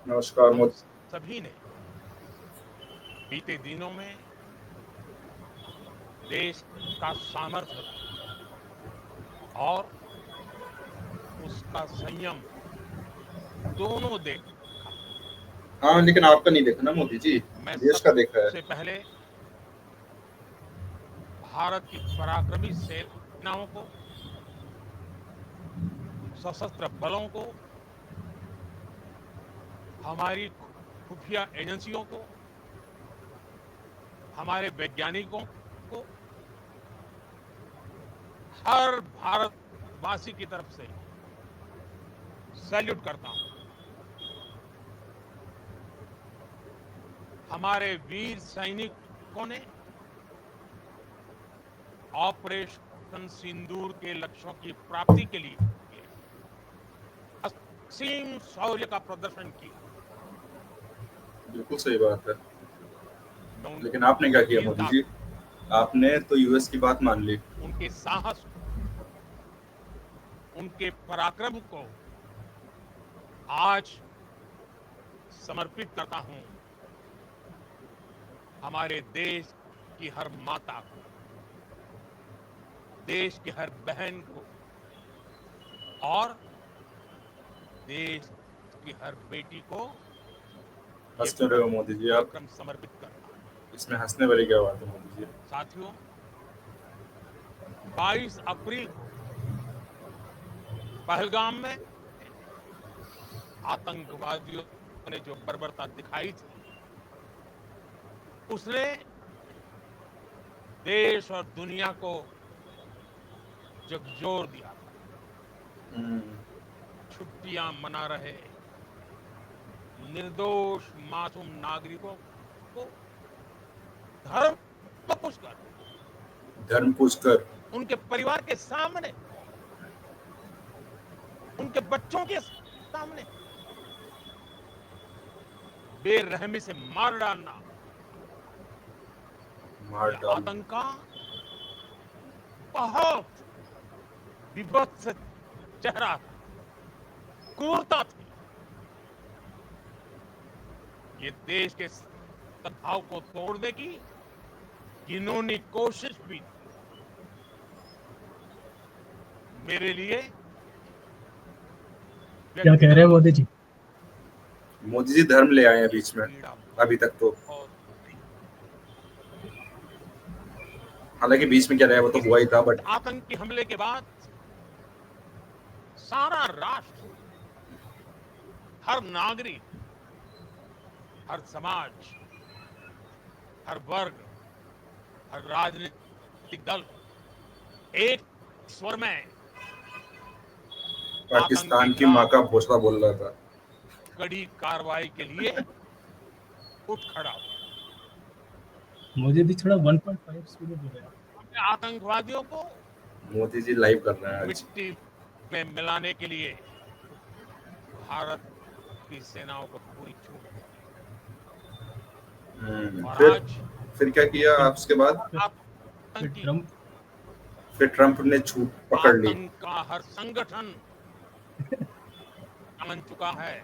नमस्कार हम मोदी। सभी ने बीते दिनों में देश का सामर्थ्य और उसका संयम दोनों देखा। हाँ, लेकिन आपका नहीं देखा ना मोदी जी, मैं देश का देखा है। सबसे पहले भारत की पराक्रमी सेनाओं को, सशस्त्र बलों को, हमारी खुफिया एजेंसियों को, हमारे वैज्ञानिकों को, हर भारतवासी की तरफ से सैल्यूट करता हूं। हमारे वीर सैनिकों ने ऑपरेशन सिंदूर के लक्ष्यों की प्राप्ति के लिए असीम शौर्य का प्रदर्शन किया। बिल्कुल सही बात है। मैं लेकिन आपने क्या उनकी किया मोदी वीरता जी? को, आपने तो यूएस की बात मान ली। उनके साहस को, उनके पराक्रम को आज समर्पित करता हूं हमारे देश की हर माता को, देश की हर बहन को और देश की हर बेटी को ये हंस क्यों रहे हो मोदी जी आप? पराक्रम समर्पित करता हूं। इसमें हंसने वाली क्या बात है मोदी जी? साथियों, 22 अप्रैल को पहलगाम में आतंकवादियों ने जो बर्बरता दिखाई थी, उसने देश और दुनिया को झकझोर दिया था। हम्म, छुट्टियां मना रहे निर्दोष मासूम नागरिकों को धर्म पूछकर, धर्म पूछकर। उनके परिवार के सामने, उनके बच्चों के सामने बेरहमी से मार डालना, मार यह डाल। आतंक का बहुत विभत्स चेहरा था, क्रूरता थी। ये देश के सद्भाव को तोड़ने की घिनौनी कोशिश भी थी। मेरे लिए क्या कह रहे व्यक्तिगत हैं रूप मोदी से जी? मोदी जी धर्म ले आए हैं ये बीच में। पीड़ा अभी तक तो, बहुत थी। हालांकि बीच में क्या रहा वो तो इस हुआ ही था, बट आतंकी हमले के बाद सारा राष्ट्र, हर नागरिक, हर समाज, हर वर्ग, हर राजनीतिक दल एक स्वर में आतंक के पाकिस्तान की माँ खिलाफ का भोसड़ा बोल रहा था। कड़ी कार्रवाई के लिए उठ खड़ा हुआ। मोदी जी थोड़ा 1.5 स्पीड में बोल रहे हैं। हमने आतंकवादियों को मोदी जी लाइव कर रहे हैं आज। मिट्टी में मिलाने के लिए भारत की सेनाओं को पूरी छूट दी और फिर आज फिर क्या किया फिर आप उसके बाद? फिर, फिर आतंकी ट्रम्प। फिर ट्रम्प ने छूट पकड़ ली। आतंक का हर संगठन जान चुका है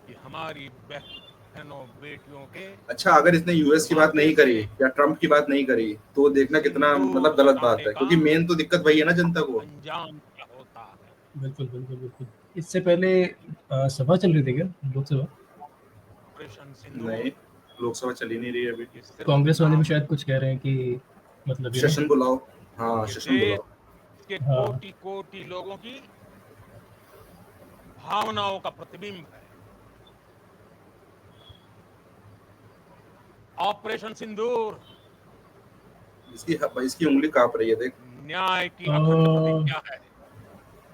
कि हमारी बहनों बेटियों के अच्छा, अगर इसने यूएस की बात माथे नहीं से करी या ट्रम्प की बात नहीं करी तो देखना कितना सिंदूर मतलब गलत बात हटाने है, का क्योंकि मेन तो दिक्कत वही है ना जनता को। अंजाम क्या होता है। बिल्कुल बिल्कुल बिल्कुल। इससे पहले सभा चल रही थी क्या, लोकसभा? ऑपरेशन नहीं, सिंदूर लोकसभा चली नहीं रही अभी। ये सिर्फ कांग्रेस वाले भी नाम शायद नहीं, कुछ कह रहे हैं कि मतलब सेशन बुलाओ। हाँ, ये सेशन देश बुलाओ। के हाँ, कोटि कोटि लोगों की भावनाओं का प्रतिबिंब है। ऑपरेशन सिंदूर इसकी उंगली कांप रही है, देख। न्याय की अखंड और प्रतिज्ञा है।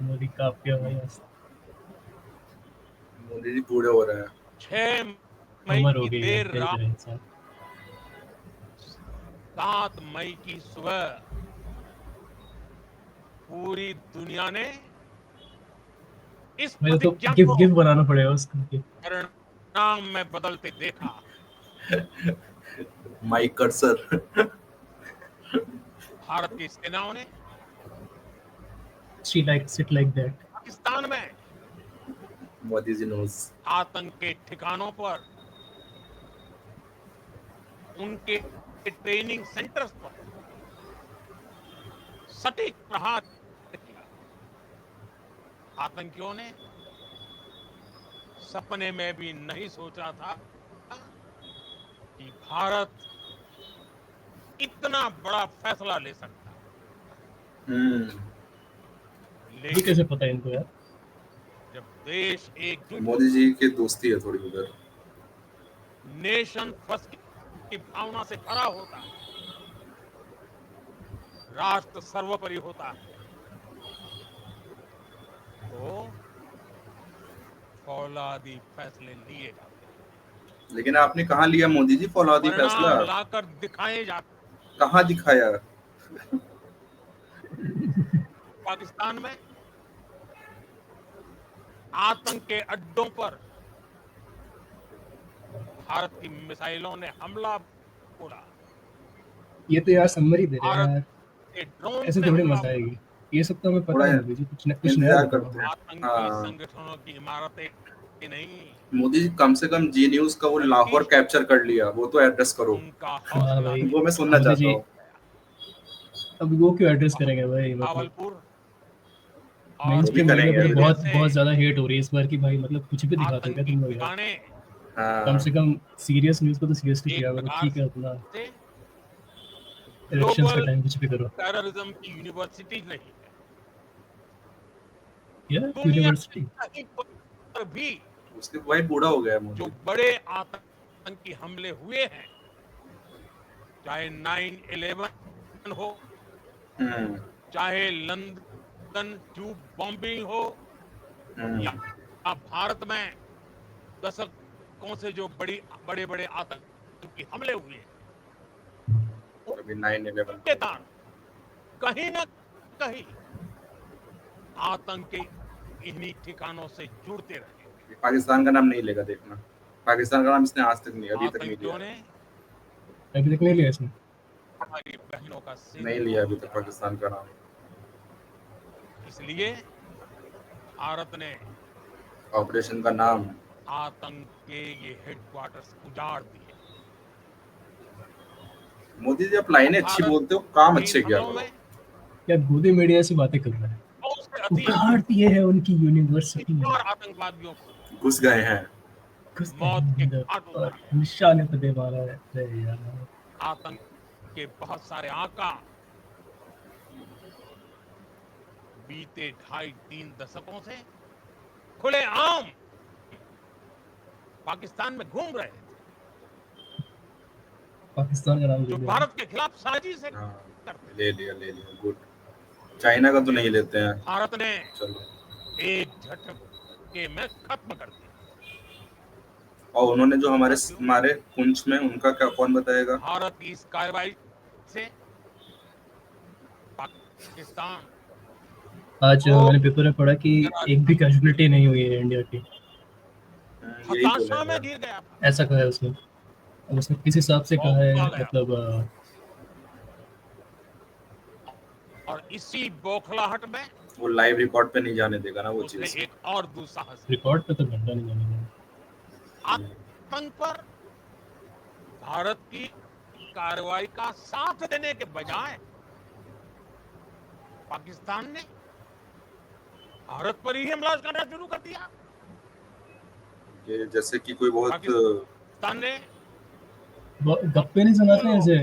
मोदी का आपके भाई मोदी जी बूढ़े हो रहे हैं। 6 मई उम्र हो की गई है, देर क्या ही रात, करे इंसान। 7 मई की सुबह पूरी दुनिया ने इस भाई वो तो प्रतिज्ञा गिफ्ट को गिफ्ट बनाना पड़ेगा उसको गिफ्ट। परिणाम में बदलते देखा। Mic cursor. भारत की सेनाओं ने she like sit like that. Pakistan में मोदी जी knows. आतंक के ठिकानों पर, उनके ट्रेनिंग सेंटर्स पर सटीक प्रहार किया। आतंकियों ने सपने में भी नहीं सोचा था कि भारत इतना बड़ा फैसला ले सकता है। ये लेकिन कैसे पता है इनको यार? जब देश एकजुट, मोदी जी की दोस्ती है थोड़ी उधर. नेशन फर्स्ट की भावना से भरा होता है, राष्ट्र सर्वोपरि होता है, तो फौलादी फैसले लिए जाते हैं, लेकिन आपने कहाँ लिया मोदी जी फौलादी फैसला? परिणाम लाकर दिखाए जाते हैं। कहाँ दिखाया? पाकिस्तान में आतंक के अड्डों पर भारत की मिसाइलों ने हमला बोला, ये तो यार समरी दे रहे हैं भारत यार, के ड्रोन ऐसे ने थोड़ी हमला मजा बोला। आएगी। ये सब तो हमें पता थोड़ा है मोदी जी, कुछ नया इंतजार बताओ। करते हैं. आतंकी हाँ. संगठनों की इमारतें नहीं, मोदी जी कम से कम जी न्यूज का वो बल्कि लाहौर कैप्चर कर लिया, वो तो एड्रेस करो. उनका हाँ हौसला भाई, वो मैं सुनना मोदी चाहता जी हूँ. अब वो क्यों एड्रेस करेंगे भाई? मतलब भावलपुर मेन और वो भी स्ट्रीम मीडिया करेंगे पे तो अभी. बहुत जैसे बहुत ज्यादा हेट हो रही है इस बार की भाई, मतलब कुछ भी दिखाते हो क्या आतंकी तुम लोग यार? ठिकाने कम हाँ. से कम सीरियस न्यूज को तो सीरियसली एक किया करो, प्रकार ठीक है अपना से इलेक्शंस का ग्लोबल टाइम कुछ भी करो। टेररिज्म की यूनिवर्सिटी रही है। या दुनिया यूनिवर्सिटी कहीं पर भी उसके भाई बूढ़ा हो गया है मोदी. जो बड़े आतंकी हमले हुए हैं, चाहे 9/11 हो, हम्म. चाहे लंदन ट्यूब बॉम्बिंग हो, या भारत में दशकों से जो बड़े बड़े आतंकी हमले हुए हैं, अभी 9/11 उनके कारण कहीं ना कहीं आतंक के इन्हीं ठिकानों से जुड़ते रहे। पाकिस्तान का नाम नहीं लेगा, देखना. पाकिस्तान का नाम इसने आज तक नहीं, अभी तक नहीं आतंकियों लिया. ने अभी तक नहीं लिया इसने। हमारी बहनों का सिर नहीं लिया अभी तक पाकिस्तान का नाम. इसलिए भारत ने ऑपरेशन का नाम. आतंक के ये हेडक्वार्टर्स उजाड़ दिए। मोदी जी आप लाइनें अच्छी बोलते हो, काम अच्छे किया हमलों करो. में क्या गोदी मीडिया से बातें कर रहा है? बहुत से अधिक उखाड़ दिए है उनकी यूनिवर्सिटी, और आतंकवादियों को घुस गए हैं. घुस गए मौत के अंदर घाट और उतारा। निशाने पे दे मारा है। अरे यार, आतंक के बहुत सारे आका बीते 2.5-3 दशकों से खुलेआम पाकिस्तान में घूम रहे थे, पाकिस्तान का नाम जो ले लिया। भारत के खिलाफ साजिश है हाँ, करते। ले लिया. गुड. चाइना का तो नहीं लेते हैं. भारत ने चलो. एक झटके में खत्म कर दिया। और उन्होंने जो हमारे पुंछ में, उनका क्या कौन बताएगा? भारत की इस कार्रवाई से पाकिस्तान आज मैंने पेपर में पढ़ा कि एक भी कैजुअलिटी नहीं हुई है इंडिया की, यही हताशा में बोलेगा. गिर गया। ऐसा कहा है उसने। अब उसने किस हिसाब से कहा है, मतलब और इसी बौखलाहट में वो लाइव रिकॉर्ड पे नहीं जाने देगा ना वो उसने चीज. एक और दुस्साहस रिकॉर्ड पे तो घंटा नहीं जाने देगा। आतंक पर भारत की कार्रवाई का साथ देने के बजाय पाकिस्तान ने भारत पर ही हमला करना शुरू कर दिया। ये जैसे कि कोई बहुत पाकिस्तान ने गप्पे नहीं सुनाते हैं ऐसे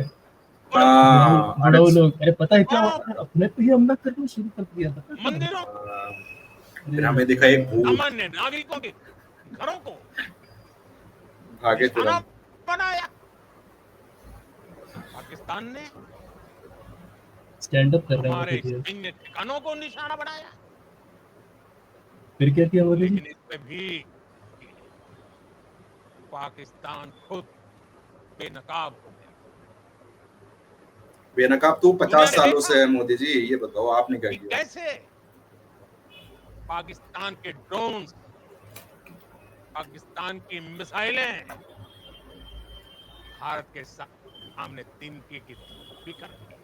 हाँ, बड़ा लोग, अरे पता है क्या, अपने पे ही हमला करना शुरू कर दिया था। मंदिरों, फिर हमें दिखा एक भूत सामान्य नागरिकों के घरों को भागे निशाना तुरंत. बनाया। पाकिस्तान ने स्टैंड अप कर रहे हमारे हैं। सैन्य ठिकानों को निशाना बनाया। फिर क्या किया मोदी जी? लेकिन इसमें भी पाकिस्तान खुद बेनकाब हो गया। बेनकाब तो 50 सालों से है मोदी जी. ये बताओ आपने क्या कि किया? कैसे पाकिस्तान के ड्रोन्स, पाकिस्तान की मिसाइलें भारत के सामने तिनके की बिखर गई।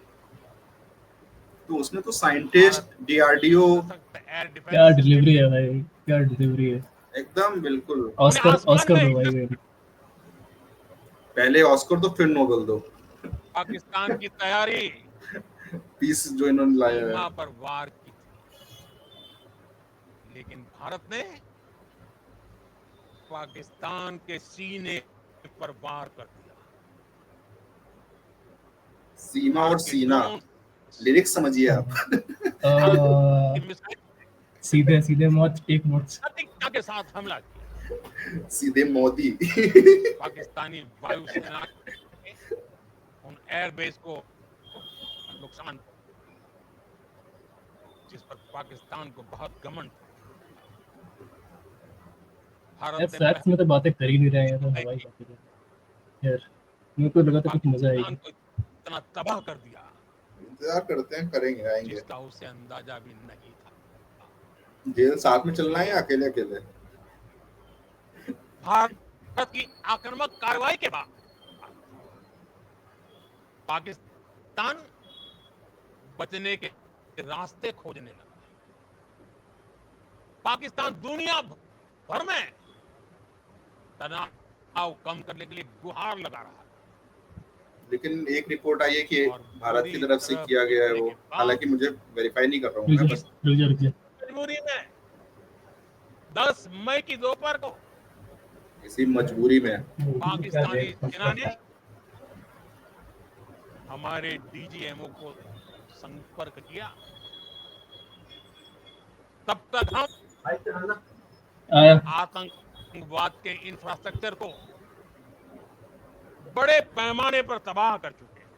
तो उसमें तो साइंटिस्ट, डीआरडीओ, एयर डिफेंस क्या डिलीवरी है भाई, क्या डिलीवरी है। एकदम बिल्कुल। ऑस्कर आसमान ऑस्कर में दो भाई मेरी। पहले ऑस्कर दो फिर नोबेल दो। पाकिस्तान की तैयारी पीस जो इन्होंने लाया है। सीमा पर वार की थी, लेकिन भारत ने पाकिस्तान के सीने पर वार कर दिया। सीमा और भारत के सीना, ड्रोन लिरिक्स समझिए आप। अ, की मिसाइल सीधे सीधे मौत एक मौत। सटीकता के साथ हमला किया। सीधे मोदी। पाकिस्तानी वायुसेना के उन एयरबेस को नुकसान, जिस पर पाकिस्तान को बहुत घमंड था। यार भारत ने फैक्ट्स में तो बातें कर ही नहीं रहे हैं, तो हवाई बातें कर रहे हैं। यार मेरे को लगा था कुछ मजा पाकिस्तान आएगी। को इतना तबाह कर दिया इंतजार करते हैं, करेंगे, आएंगे। जिसका उसे अंदाजा भी नहीं था। जेल साथ में चलना है या अकेले अकेले? भारत की आक्रामक कार्रवाई के बाद पाकिस्तान बचने के रास्ते खोजने लगा। पाकिस्तान दुनिया भर में तनाव कम करने के लिए गुहार लगा रहा है। लेकिन एक रिपोर्ट आई है कि और भारत की तरफ से बुरी किया गया है तरह वो, के बाद हालांकि मुझे वेरीफाई नहीं कर रहा हूँ रुक मैं, जा बस रुक जा। मजबूरी में 10 मई की दोपहर को इसी मजबूरी में। पाकिस्तानी सेना ने हमारे डीजीएमओ को संपर्क किया। तब तक हम आया आतंकवाद के इंफ्रास्ट्रक्चर को बड़े पैमाने पर तबाह कर चुके हैं।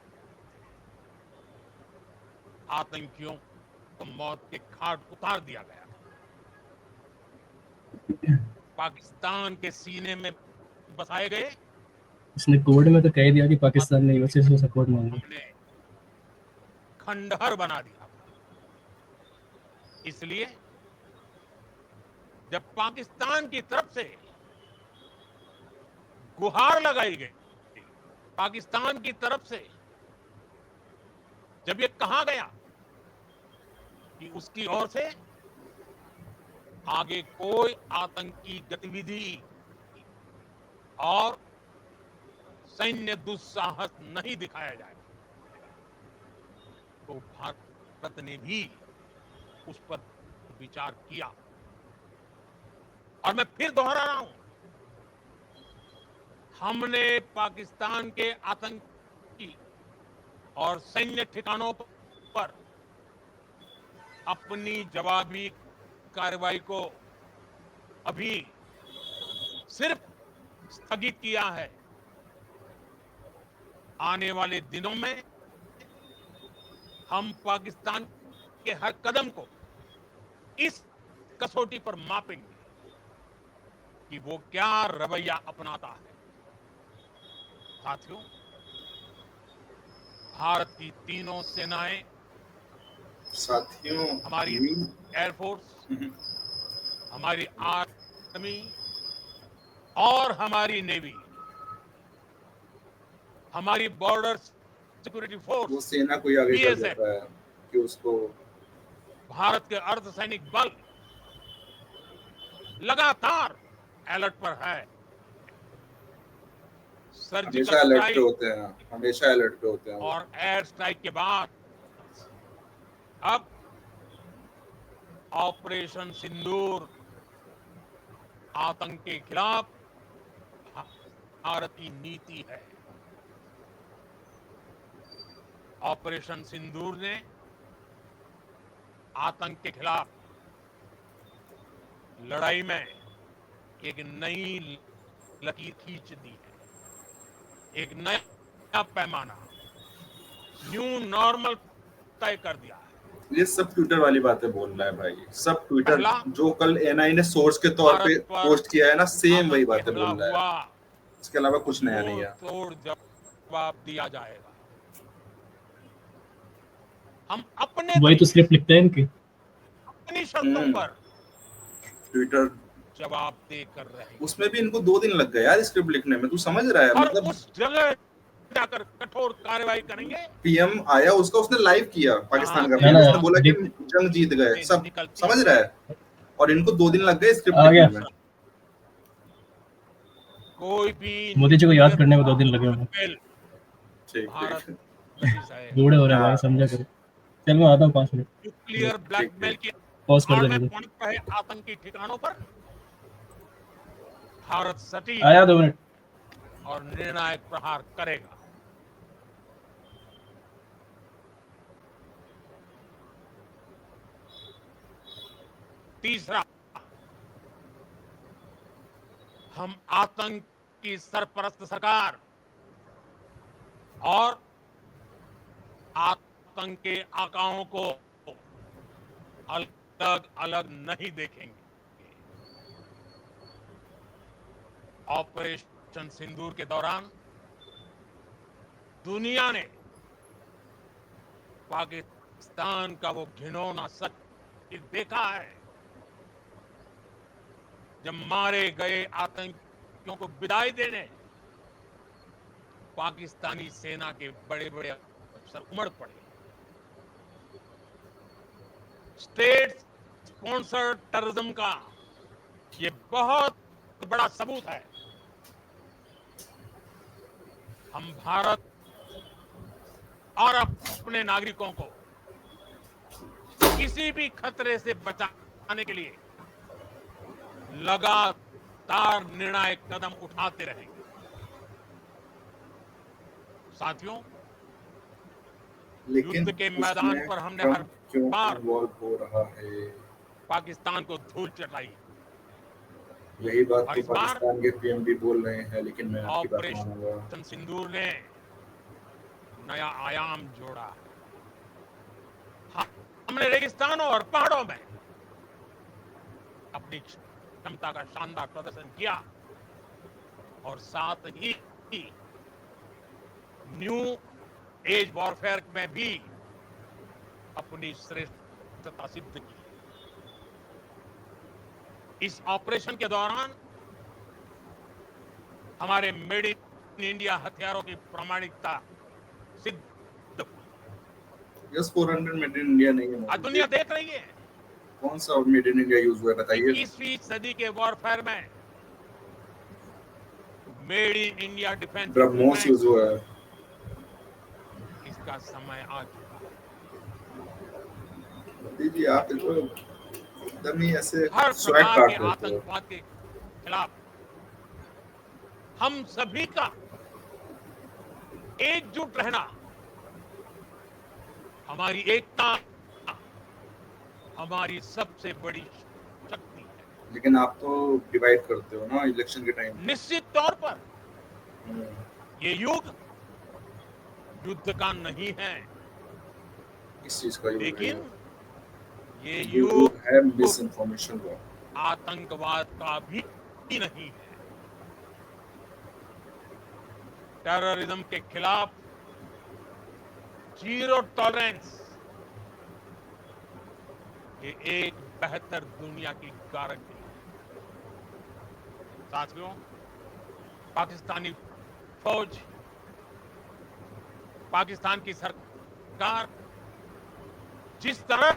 आतंकियों को मौत के घाट उतार दिया गया। पाकिस्तान के सीने में बसाए गए इसने कोड में तो कह दिया कि पाकिस्तान ने यूएसए से सपोर्ट मांगा। हमने खंडहर बना दिया। इसलिए जब पाकिस्तान की तरफ से गुहार लगाई गई, पाकिस्तान की तरफ से जब ये कहा गया कि उसकी ओर से आगे कोई आतंकी गतिविधि और सैन्य दुस्साहस नहीं दिखाया जाएगा, तो भारत ने भी उस पर विचार किया। और मैं फिर दोहरा रहा हूं, हमने पाकिस्तान के आतंकी और सैन्य ठिकानों पर अपनी जवाबी कार्रवाई को अभी सिर्फ स्थगित किया है। आने वाले दिनों में हम पाकिस्तान के हर कदम को इस कसौटी पर मापेंगे कि वो क्या रवैया अपनाता है। साथियों, भारत की तीनों सेनाएं, हमारी एयरफोर्स, हमारी आर्मी और हमारी नेवी, हमारी बॉर्डर सिक्योरिटी फोर्स, वो सेना कोई आगे कर देता है कि उसको, भारत के अर्धसैनिक बल लगातार अलर्ट पर है। हमेशा अलर्ट पे होते हैं, हमेशा अलर्ट पे होते हैं। और एयर स्ट्राइक के बाद अब ऑपरेशन सिंदूर आतंक के खिलाफ भारत की नीति है। ऑपरेशन सिंदूर ने आतंक के खिलाफ लड़ाई में एक नई लकीर खींच दी है, एक नया पैमाना, न्यू नॉर्मल तय कर दिया है। ये सब ट्विटर वाली बातें बोल रहा है भाई, सब ट्विटर पहला, जो कल एनआई ने सोर्स के तौर पे पोस्ट किया है ना, सेम वही बातें बोल रहा है, इसके अलावा कुछ नया नहीं है। तोड़ जवाब दिया जाएगा। हम अपने वही तो स्क्रिप्ट लिखते हैं इनके, अपनी शर्तों पर ट्विटर जवाब दे कर रहे हैं। उसमें भी इनको 2 दिन लग गए यार स्क्रिप्ट लिखने में, तू समझ रहा है? और मतलब उस जगह जाकर कठोर कार्रवाई करेंगे। पीएम आया, उसका उसने लाइव किया पाकिस्तान का, उसने बोला कि जंग जीत गए, सब समझ रहा है, और इनको 2 दिन लग गए स्क्रिप्ट लिखने में। कोई भी मोदी जी को याद करने में 2 दिन लगे होंगे। बिल ठीक भारत ठीक नहीं सहेगा। बूढ़े हो रहे हैं भाई, हाँ समझा करो। चल मैं आता हूँ 5 मिनट, न्यूक्लियर ठीक ब्लैकमेल ठीक की पॉज़ कर आड़ दे में मुझे। पहुंच रहे आतंकी ठिकानों पर भारत सटीक आया 2 मिनट। और निर्णायक प्रहार करेगा। तीसरा, हम आतंक की सरपरस्त सरकार और आतंक के आकाओं को अलग अलग नहीं देखेंगे। ऑपरेशन सिंदूर के दौरान दुनिया ने पाकिस्तान का वो घिनौना सच देखा है। जब मारे गए आतंकियों को विदाई देने पाकिस्तानी सेना के बड़े बड़े अफसर उमड़ पड़े। स्टेट स्पॉन्सर्ड टेररिज्म का ये बहुत बड़ा सबूत है। हम भारत और अपने नागरिकों को किसी भी खतरे से बचाने के लिए लगातार निर्णायक कदम उठाते रहेंगे। साथियों, लेकिन युद्ध के मैदान उसमें पर हमने हर ट्रम्प क्यों बार इन्वॉल्व हो रहा है? पाकिस्तान को धूल चटाई। यही बात और तो इस बार पाकिस्तान के पीएम भी बोल रहे हैं, लेकिन मैं आपकी बात मानूंगा। ऑपरेशन सिंदूर ने नया आयाम जोड़ा। हमने रेगिस्तानों और पहाड़ों में अपनी क्षमता का शानदार प्रदर्शन किया और साथ ही न्यू एज वॉरफेयर में भी अपनी श्रेष्ठता सिद्ध की। इस ऑपरेशन के दौरान हमारे मेड इन इंडिया हथियारों की प्रामाणिकता सिद्ध हुई। यस 400 मेड इन इंडिया नहीं है आज मोदी दुनिया जी। देख रही है कौन सा मेड इन इंडिया यूज हुआ है बताइए। 21वीं सदी के वॉरफेयर में made in India defence BrahMos use हुआ है। इसका समय आ चुका है। मोदी जी आप तो एकदम ही ऐसे हर स्वैग प्रकार काट के देते हो। आतंकवाद के खिलाफ हम सभी का एकजुट रहना, हमारी एकता, हमारी सबसे बड़ी शक्ति है। लेकिन आप तो डिवाइड करते हो ना इलेक्शन के टाइम। निश्चित तौर पर ये युद्ध का नहीं है, इस चीज का लेकिन ये युद्ध युद्ध है मिस इन्फॉर्मेशन का। आतंकवाद का भी नहीं है। टेररिज्म के खिलाफ जीरो टॉलरेंस ये एक बेहतर दुनिया की गारंटी है। साथियों, पाकिस्तानी फौज, पाकिस्तान की सरकार जिस तरह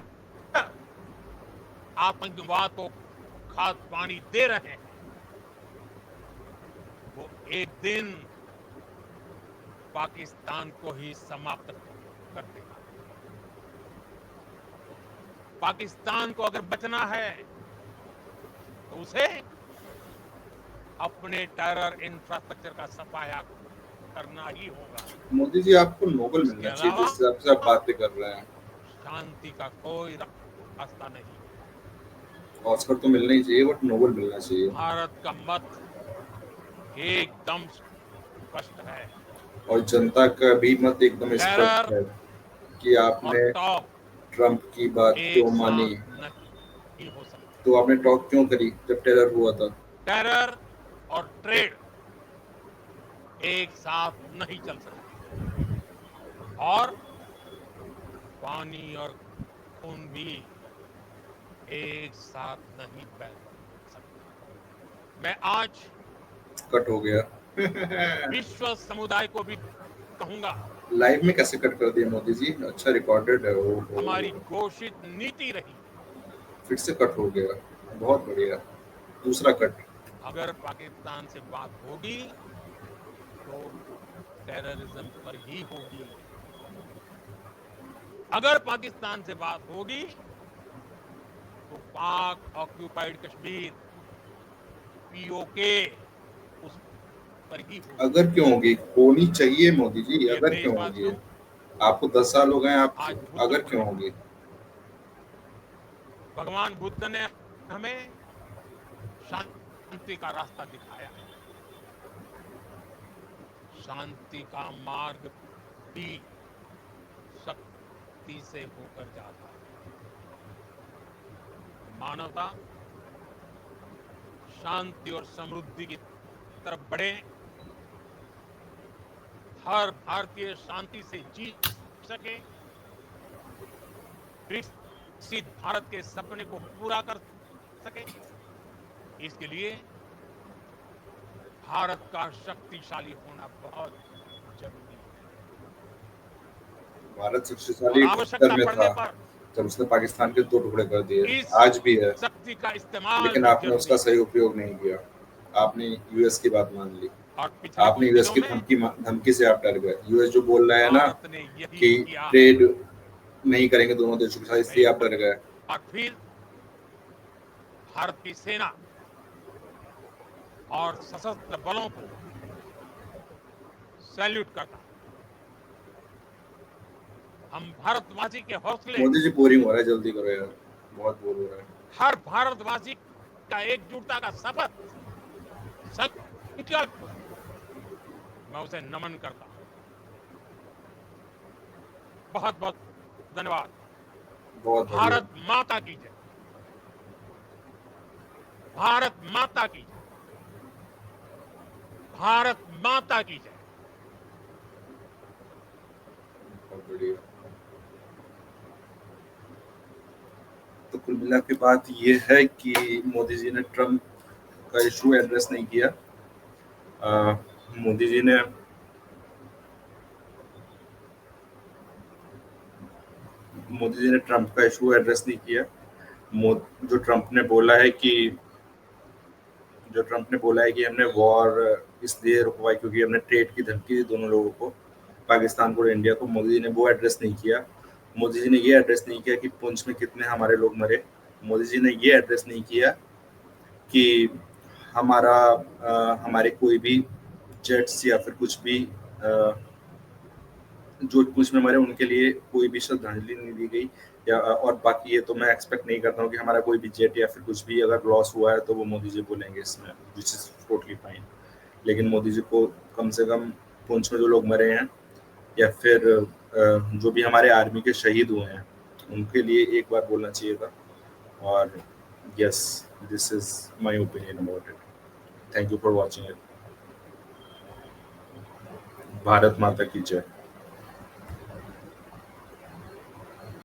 आतंकवाद को खाद पानी दे रहे हैं, वो एक दिन पाकिस्तान को ही समाप्त कर देगा। पाकिस्तान को अगर बचना है तो उसे अपने टेरर इंफ्रास्ट्रक्चर का सफाया करना ही होगा। मोदी जी आपको नोबेल मिलना चाहिए जिस हिसाब से आप बातें कर रहे हैं। शांति का कोई रास्ता नहीं। ऑस्कर तो मिलना ही चाहिए, बट नोबेल मिलना चाहिए। भारत का मत एकदम स्पष्ट है और जनता का भी मत एकदम स्पष्ट है कि आपने और टॉप ट्रम्प की बात क्यों मानी। नहीं हो सकता। तो आपने टॉक क्यों करी जब टेरर हुआ था? टेरर और ट्रेड एक साथ नहीं चल सकते और पानी और खून भी एक साथ नहीं बह सकते। मैं आज कट हो गया। विश्व समुदाय को भी कहूंगा, लाइव में कैसे कट कर दिया मोदी जी? अच्छा रिकॉर्डेड है वो। हमारी घोषित नीति रही फिर से कट हो गया। बहुत बढ़िया। दूसरा कट। अगर पाकिस्तान से बात होगी तो टेररिज्म पर ही होगी। अगर पाकिस्तान से बात होगी तो पाक ऑक्यूपाइड कश्मीर पीओके उस पर ही होगी। अगर क्यों होगी? होनी चाहिए मोदी जी, ये अगर क्यों होगी? देशवासियों, आपको 10 साल हो गए, आप आज अगर बुद्ध क्यों ने, होगी? भगवान बुद्ध ने हमें शांति का रास्ता दिखाया है। शांति का मार्ग भी शक्ति से होकर जाता है। मानवता शांति और समृद्धि की तरफ बढ़े, हर भारतीय शांति से जी सके, विकसित भारत के सपने को पूरा कर सके, इसके लिए भारत का शक्तिशाली होना बहुत जरूरी है। भारत और शक्तिशाली स्तर आवश्यकता में पड़ने था पर जब उसने पाकिस्तान के 2 टुकड़े कर दिए, इस आज भी है, शक्ति का इस्तेमाल लेकिन भी आपने जरूरी उसका है। सही उपयोग नहीं किया। आपने यूएस की बात मान ली, और पिछले आपने कुछ यूएस दिनों की में धमकी से आप डर गए। यूएस जो बोल रहा है ना भारत ने यही कि किया है। ट्रेड नहीं करेंगे दोनों देशों के साथ, मैं इसलिए एक आप डर गए। बार फिर भारत की सेना और सशस्त्र बलों को सैल्यूट करता हूं। हम भारतवासी के हौसले, मोदी जी बोरिंग हो रहा है, जल्दी करो यार, बहुत बोर हो रहा है। हर भारतवासी का एकजुटता का शपथ, संकल्प, मैं उसे नमन करता हूं। बहुत बहुत धन्यवाद। बहुत बढ़िया। भारत माता की जय। भारत माता की जय। भारत माता की जय। बहुत बढ़िया। तो कुल मिला के बात ये है कि मोदी जी ने ट्रम्प का इशू एड्रेस नहीं किया। मोदी जी ने ट्रम्प का इशू एड्रेस नहीं किया। जो ट्रम्प ने बोला है कि हमने वॉर इसलिए रुकवाई क्योंकि हमने ट्रेड की धमकी दी दोनों लोगों को, पाकिस्तान को और इंडिया को। मोदी जी ने वो एड्रेस नहीं किया। मोदी जी ने ये एड्रेस नहीं किया कि पुंछ में कितने हमारे लोग मरे। मोदी जी ने ये एड्रेस नहीं किया कि हमारे कोई भी जेट्स या फिर कुछ भी जो पुंछ में मरे उनके लिए कोई भी श्रद्धांजलि नहीं दी गई। या और बाकी ये तो मैं एक्सपेक्ट नहीं करता हूँ कि हमारा कोई भी जेट या फिर कुछ भी अगर लॉस हुआ है तो वो मोदी जी बोलेंगे इसमें, विच इज टोटली फाइन। लेकिन मोदी जी को कम से कम पुंछ में जो लोग मरे हैं या फिर जो भी हमारे आर्मी के शहीद हुए हैं उनके लिए एक बार बोलना चाहिए था। और yes, this is my opinion about it. Thank you for watching it. Bharat माता की जय।